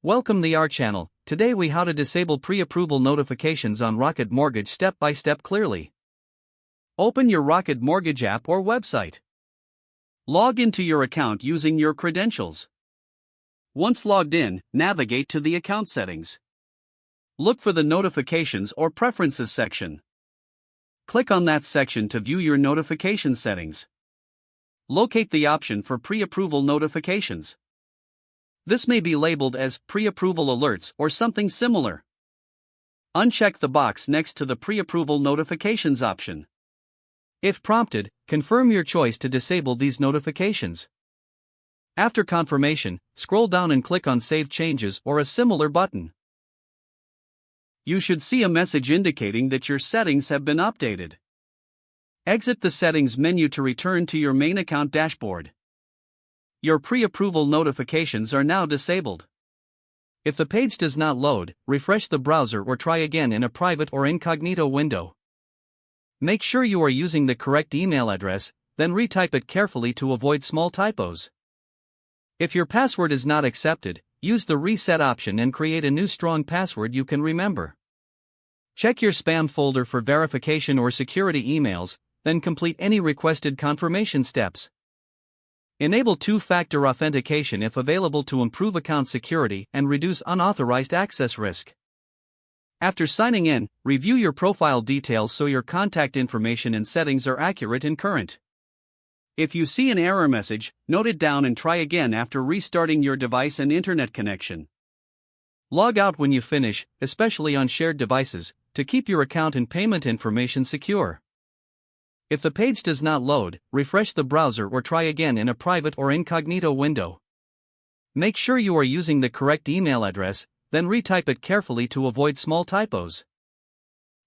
Welcome to our channel. Today we how to disable pre-approval notifications on Rocket Mortgage step by step clearly. Open your Rocket Mortgage app or website. Log into your account using your credentials. Once logged in, navigate to the account settings. Look for the Notifications or Preferences section. Click on that section to view your notification settings. Locate the option for pre-approval notifications. This may be labeled as pre-approval alerts or something similar. Uncheck the box next to the pre-approval notifications option. If prompted, confirm your choice to disable these notifications. After confirmation, scroll down and click on Save Changes or a similar button. You should see a message indicating that your settings have been updated. Exit the Settings menu to return to your main account dashboard. Your pre-approval notifications are now disabled. If the page does not load, refresh the browser or try again in a private or incognito window. Make sure you are using the correct email address, then retype it carefully to avoid small typos. If your password is not accepted, use the reset option and create a new strong password you can remember. Check your spam folder for verification or security emails, then complete any requested confirmation steps. Enable two-factor authentication if available to improve account security and reduce unauthorized access risk. After signing in, review your profile details so your contact information and settings are accurate and current. If you see an error message, note it down and try again after restarting your device and internet connection. Log out when you finish, especially on shared devices, to keep your account and payment information secure. If the page does not load, refresh the browser or try again in a private or incognito window. Make sure you are using the correct email address, then retype it carefully to avoid small typos.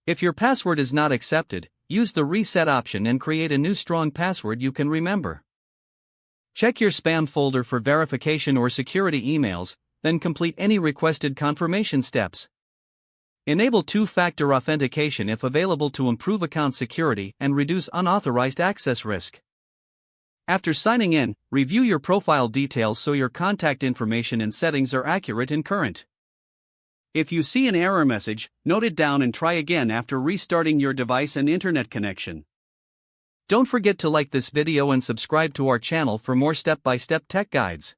If your password is not accepted, use the reset option and create a new strong password you can remember. Check your spam folder for verification or security emails, then complete any requested confirmation steps. Enable two-factor authentication if available to improve account security and reduce unauthorized access risk. After signing in, review your profile details so your contact information and settings are accurate and current. If you see an error message, note it down and try again after restarting your device and internet connection. Don't forget to like this video and subscribe to our channel for more step-by-step tech guides.